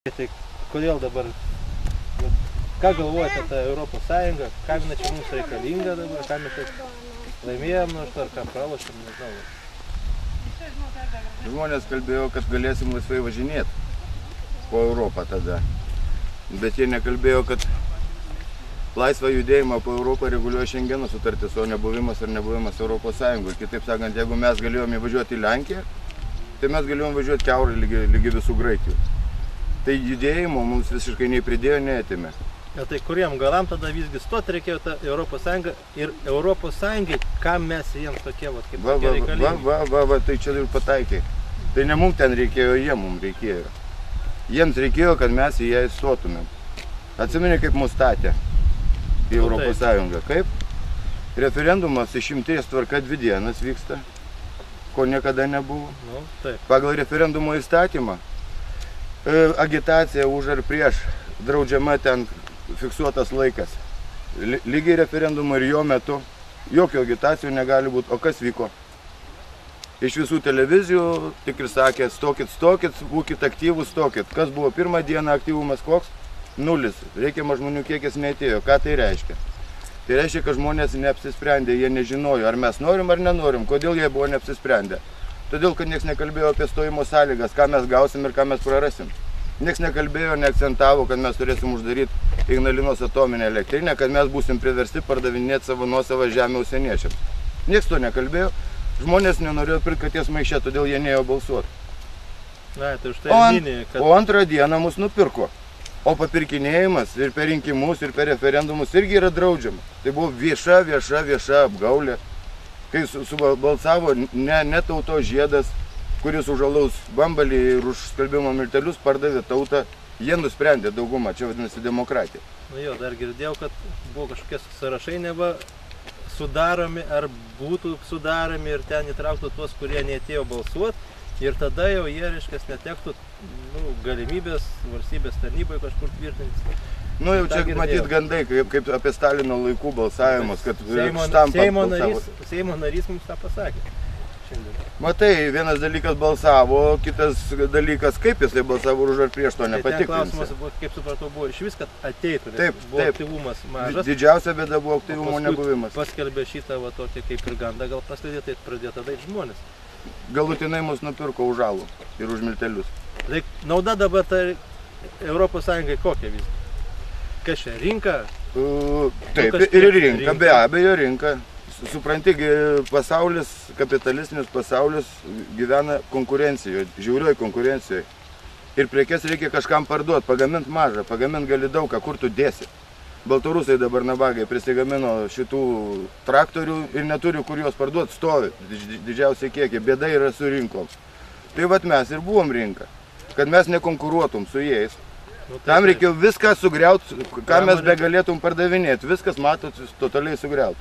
Tai kodėl dabar, ką galvojate apie Europos Sąjungą, ką čia mums reikalinga dabar, ką mes laimėjom, nors ar ką pralošėm, nežinau. Žmonės kalbėjo, kad galėsim laisvai važinėti po Europą tada, bet jie nekalbėjo, kad laisvą judėjimą po Europą reguliuoja Šengeno sutartis, o nebuvimas ar nebuvimas Europos Sąjungoje. Kitaip sakant, jeigu mes galėjome važiuoti į Lenkiją, tai mes galėjome važiuoti kiaurai lygi visų Graikijų. Tai judėjimo mums visiškai nei pridėjo, nei atėmė. Ja, tai kuriem galam tada visgi stoti reikėjo tą Europos Sąjungą ir Europos Sąjungai, kam mes jiems tokie, kaip tokie reikalingi? Tai čia ir pataikiai. Tai ne mums ten reikėjo, jie mums reikėjo. Jiems reikėjo, kad mes į ją įstotumėm. Atsimeni, kaip mus statė į Europos Sąjungą. Kaip? Referendumas išimties tvarka 2 dienas vyksta, ko niekada nebuvo. Nu, taip. Pagal referendumo įstatymą agitacija už ar prieš draudžiama ten fiksuotas laikas. Lygiai referendumo ir jo metu jokio agitacijų negali būti. O kas vyko? Iš visų televizijų tik ir sakė, stokit, būkit aktyvus, stokit. Kas buvo pirmą dieną aktyvumas koks? 0. Reikiamas žmonių kiekis neatėjo. Ką tai reiškia? Tai reiškia, kad žmonės neapsisprendė, jie nežinojo, ar mes norim ar nenorim. Kodėl jie buvo neapsisprendę? Todėl, kad niekas nekalbėjo apie stojimo sąlygas, ką mes gausim ir ką mes prarasim. Niekas nekalbėjo, neakcentavo, kad mes turėsim uždaryti Ignalinos atominę elektrinę, kad mes būsim priversti pardavinėti savo nuosavą žemę užsieniečiams. Niekas to nekalbėjo, žmonės nenorėjo pirkti katės maiše, todėl jie neėjo balsuoti. Na, tai už tai o antrą dieną mus nupirko. O papirkinėjimas ir per rinkimus, ir per referendumus irgi yra draudžiama. Tai buvo vieša apgaulė. Kai subalsavo ne tautos žiedas, kuris už alaus bambalį ir už skalbimo miltelius pardavė tautą, jie nusprendė daugumą, čia vadinasi demokratija. Nu jo, dar girdėjau, kad buvo kažkokie sąrašai neva sudaromi ar būtų sudaromi ir ten įtrauktų tuos, kurie neatėjo balsuoti ir tada jau jie, reiškia, netektų galimybės valstybės tarnybai kažkur tvirtintis. Nu jau čia matyt gandai, kaip apie Stalino laikų balsavimus, kad Seimo narys mums tą pasakė šiandien. Matai, vienas dalykas balsavo, kitas dalykas, kaip jisai balsavo už ar prieš, to nepatikrinsi. Klausimas, kaip supratau, buvo iš vis, kad ateitų, buvo aktyvumas mažas. Didžiausia bėda buvo aktyvumo nebuvimas. Paskelbė šitą tokį kaip ir gandą, gal paskleidė, tai pradėjo tada ir žmonės. Galutinai mus nupirko už alų ir už miltelius. Tai nauda dabar tai Europos Sąjungai kokia vis? Kas čia, rinka? Taip, ir rinka, be abejo rinka. Supranti, pasaulis, kapitalistinis pasaulis gyvena konkurencijoje, žiaurioj konkurencijoje. Ir prekes reikia kažkam parduoti, pagamint mažą, pagamint gali daugą, kur tu dėsi. Baltarusai dabar nabagai prisigamino šitų traktorių ir neturi kur juos parduoti, stovi didžiausiai kiekį, bėda yra su rinkom. Tai vat mes ir buvom rinka, kad mes nekonkuruotum su jais. Tam reikėjo viską sugriauti, ką mes begalėtum pardavinėti. Viskas, matot, totaliai sugriauta.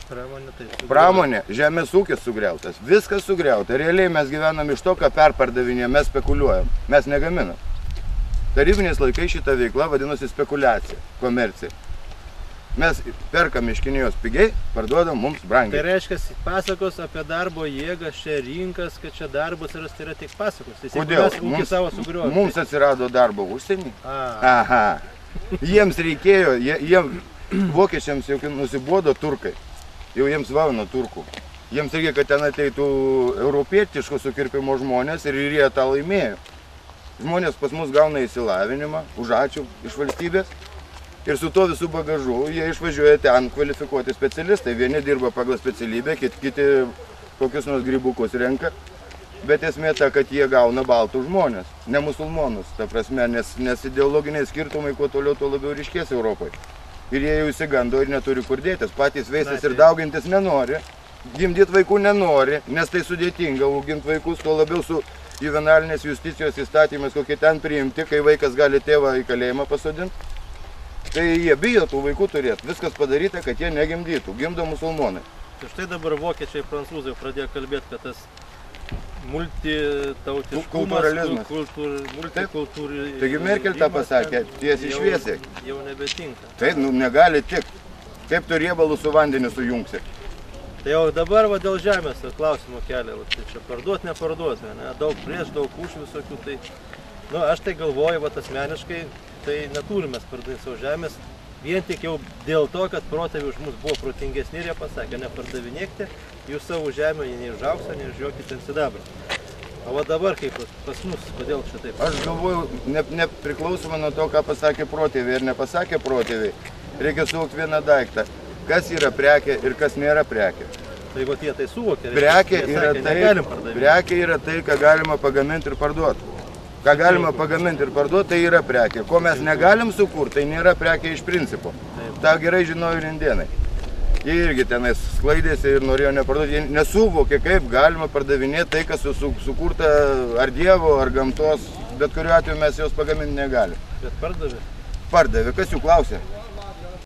Pramonė, žemės ūkis sugriautas, viskas sugriauta. Realiai mes gyvenam iš to, ką perpardavinėm, mes spekuliuojam, mes negaminam. Tarybiniais laikais šita veikla vadinosi spekulacija, komercija. Mes perkam iš Kinijos pigiai, parduodam mums brangiai. Tai reiškia, pasakos apie darbo jėgą, čia rinkas, kad čia darbas yra tik pasakos. Kodėl? Mums atsirado darbo užsienį. Aha. Jiems reikėjo, vokiečiams jau nusibodo turkai. Jau jiems vauna turkų. Jiems reikia, kad ten ateitų europietiško sukirpimo žmonės ir jie tą laimėjo. Žmonės pas mus gauna įsilavinimą, už ačiū iš valstybės. Ir su to visų bagažu jie išvažiuoja ten kvalifikuoti specialistai. Vieni dirba pagal specialybę, kiti kokius nors grybukus renka. Bet esmė ta, kad jie gauna baltų žmonės, ne musulmonus. Ta prasme, nes ideologiniai skirtumai kuo toliau, tuo labiau ryškės Europoje. Ir jie jau įsigando ir neturi kur dėtis. Patys veistis ir daugintis nenori. Gimdyti vaikų nenori, nes tai sudėtinga. Auginti vaikus tuo labiau su juvenalinės justicijos įstatymais, kokie ten priimti, kai vaikas gali tėvą į kalėjimą pasodinti. Tai jie bijo tų vaikų turėti. Viskas padaryta, kad jie negimdytų. Gimdo musulmonai. Tai štai dabar vokiečiai, prancūzai pradėjo kalbėti, kad tas multitautiškumas, multikultūrinis. Taigi Merkel tą pasakė, tiesiai šviesiai. Jau nebetinka. Tai negali tik. Kaip tu riebalų su vandeniu sujungsi. Tai jau dabar dėl žemės klausimų kelia. Tai čia parduoti, neparduoti. Daug prieš, daug už visokių. Tai Nu, aš tai galvoju, vat asmeniškai, tai neturime pardavinėti savo žemės, vien tik jau dėl to, kad protėviai už mus buvo protingesni ir jie pasakė, nepardavinėkite, jūs savo žemę nei už auksą, nei už jokį ten sidabrą. O va dabar kaip pas mus, kodėl šitaip? Aš galvoju, nepriklausomai nuo to, ką pasakė protėviai ir nepasakė protėviai, reikia suvokti vieną daiktą, kas yra prekė ir kas nėra prekė. Tai va jie tai suvokė. Prekė yra tai, ką galima pagaminti ir parduoti. Ką galima pagaminti ir parduoti, tai yra prekė. Ko mes negalim sukurti, tai nėra prekė iš principo. Ta gerai žinojo ir indėnai. Jie irgi tenais sklaidėsi ir norėjo neparduoti. Jie nesuvokė, kaip galima pardavinėti tai, kas sukurta ar dievo, ar gamtos. Bet kuriuo atveju mes jos pagaminti negalim. Bet pardavė? Pardavė. Kas jų klausė?